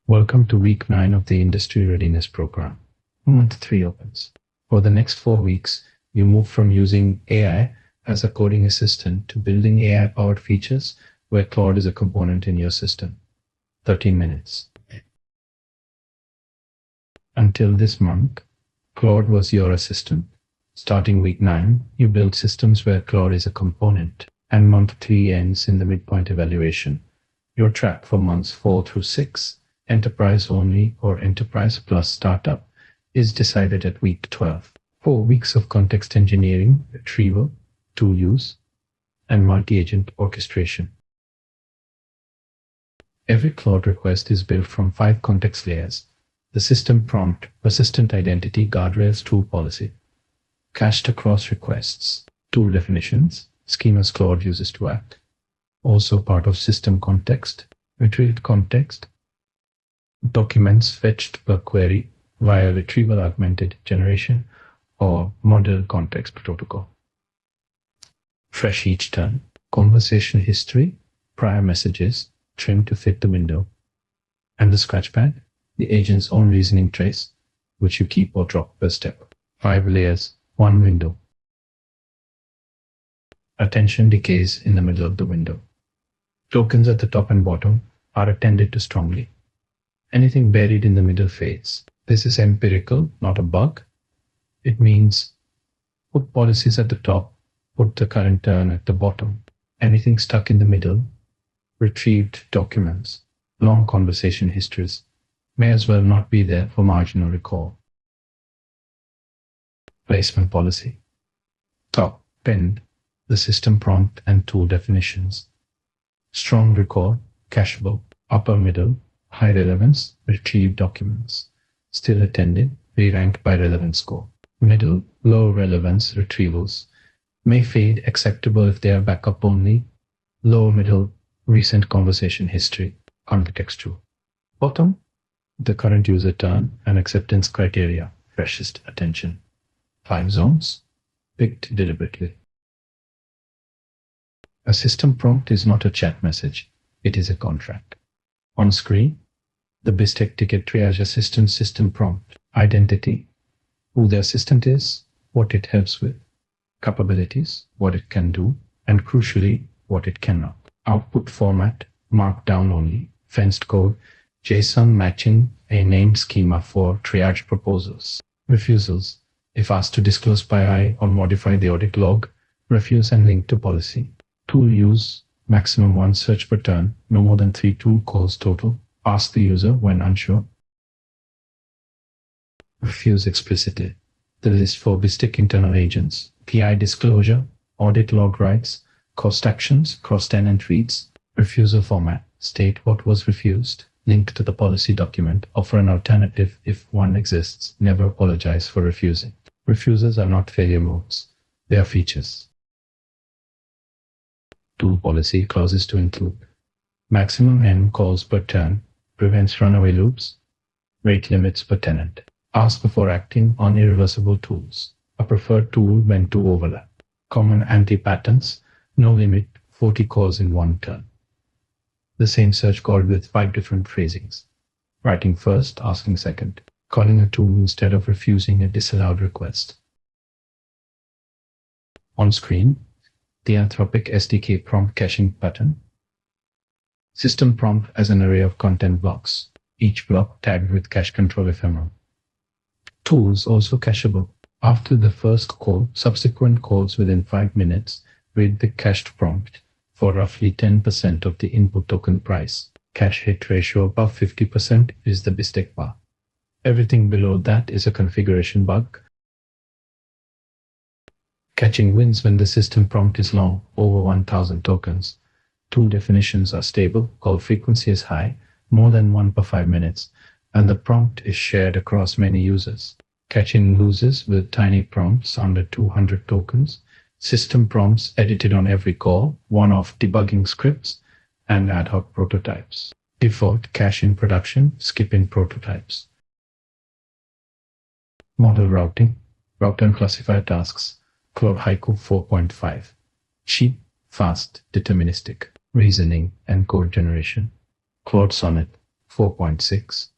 Welcome to week 9 of the Industry Readiness Program. Month 3 opens. For the next 4 weeks, you move from using AI as a coding assistant to building AI-powered features where Claude is a component in your system. 13 minutes. Until this month, Claude was your assistant. Starting week 9, you build systems where Claude is a component, and month 3 ends in the midpoint evaluation. Your track for months 4 through 6, Enterprise Only or Enterprise Plus Startup, is decided at week 12. 4 weeks of context engineering, retrieval, tool use, and multi-agent orchestration. Every Claude request is built from 5 context layers: the system prompt, persistent identity, guardrails, tool policy, cached across requests, tool definitions, schemas Claude uses to act, also part of system context, retrieved context, documents fetched per query via retrieval augmented generation or model context protocol. Fresh each turn, conversation history, prior messages, trimmed to fit the window, and the scratchpad, the agent's own reasoning trace, which you keep or drop per step. 5 layers, 1 window. Attention decays in the middle of the window. Tokens at the top and bottom are attended to strongly. Anything buried in the middle fades. This is empirical, not a bug. It means put policies at the top, put the current turn at the bottom. Anything stuck in the middle, retrieved documents, long conversation histories, may as well not be there for marginal recall. Placement policy. Top, pinned, the system prompt and tool definitions. Strong recall, cacheable, upper middle, high relevance, retrieved documents. Still attended, re-ranked by relevance score. Middle, low relevance retrievals. May fade, acceptable if they are backup only. Low, middle, recent conversation history, contextual. Bottom, the current user turn and acceptance criteria, freshest attention. 5 zones, picked deliberately. A system prompt is not a chat message, it is a contract. On screen, the BISTEC ticket triage assistant system prompt, identity, who the assistant is, what it helps with, capabilities, what it can do, and crucially, what it cannot. Output format, markdown only, fenced code, JSON matching a named schema for triage proposals. Refusals, if asked to disclose PII or modify the audit log, refuse and link to policy. Tool use, maximum 1 search per turn, no more than 3 tool calls total. Ask the user when unsure. Refuse explicitly, the list for BISTEC internal agents, PI disclosure, audit log rights, cost actions, cross-tenant reads. Refusal format, state what was refused, link to the policy document, offer an alternative if one exists, never apologize for refusing. Refusals are not failure modes, they are features. Tool policy clauses to include maximum n calls per turn, prevents runaway loops, rate limits per tenant. Ask before acting on irreversible tools, a preferred tool when to overlap. Common anti-patterns, no limit, 40 calls in 1 turn. The same search called with 5 different phrasings. Writing first, asking second. Calling a tool instead of refusing a disallowed request. On screen, the Anthropic SDK prompt caching pattern. System prompt as an array of content blocks, each block tagged with cache control ephemeral. Tools also cacheable. After the first call, subsequent calls within 5 minutes read the cached prompt for roughly 10% of the input token price. Cache hit ratio above 50% is the BISTEC bar. Everything below that is a configuration bug. Catching wins when the system prompt is long, over 1000 tokens. Tool definitions are stable, call frequency is high, more than 1 per 5 minutes, and the prompt is shared across many users. Catching loses with tiny prompts under 200 tokens, system prompts edited on every call, one-off debugging scripts, and ad hoc prototypes. Default cache in production, skip in prototypes. Model routing, route and classify tasks, Claude Haiku 4.5. Cheap, fast, deterministic, reasoning, and code generation. Claude Sonnet, 4.6.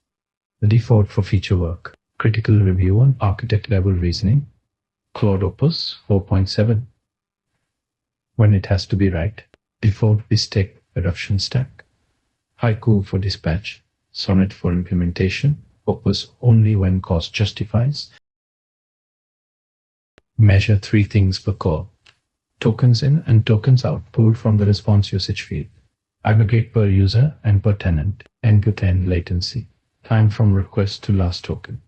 The default for feature work. Critical review on architect-level reasoning. Claude Opus 4.7. When it has to be right. Default BISTEC adoption stack. Haiku for dispatch. Sonnet for implementation. Opus only when cost justifies. Measure 3 things per call. Tokens in and tokens out pulled from the response usage field. Aggregate per user and per tenant. End-to-end latency. Time from request to last token.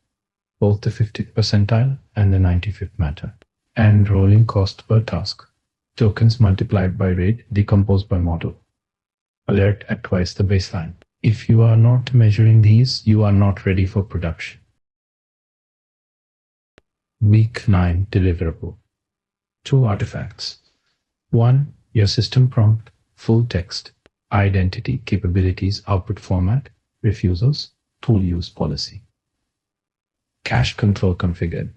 Both the 50th percentile and the 95th matter. And rolling cost per task. Tokens multiplied by rate decomposed by model. Alert at twice the baseline. If you are not measuring these, you are not ready for production. Week 9 deliverable. 2 artifacts. 1. Your system prompt, full text, identity, capabilities, output format, refusals, tool use policy. Cache control configured.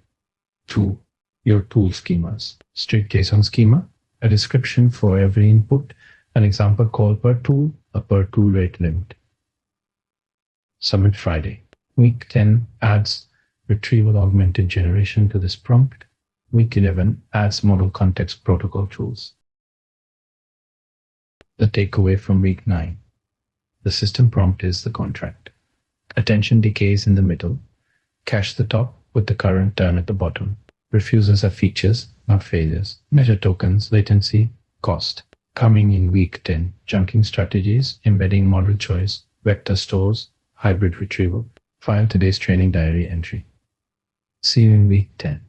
2. Your tool schemas, strict JSON schema, a description for every input, an example call per tool, a per tool rate limit. Submit Friday. Week 10 adds retrieval augmented generation to this prompt. Week 11 adds model context protocol tools. The takeaway from week 9. The system prompt is the contract. Attention decays in the middle. Cache the top with the current term at the bottom. Refusals are features, not failures. Measure tokens, latency, cost. Coming in week 10, chunking strategies, embedding model choice, vector stores, hybrid retrieval. File today's training diary entry. See you in week 10.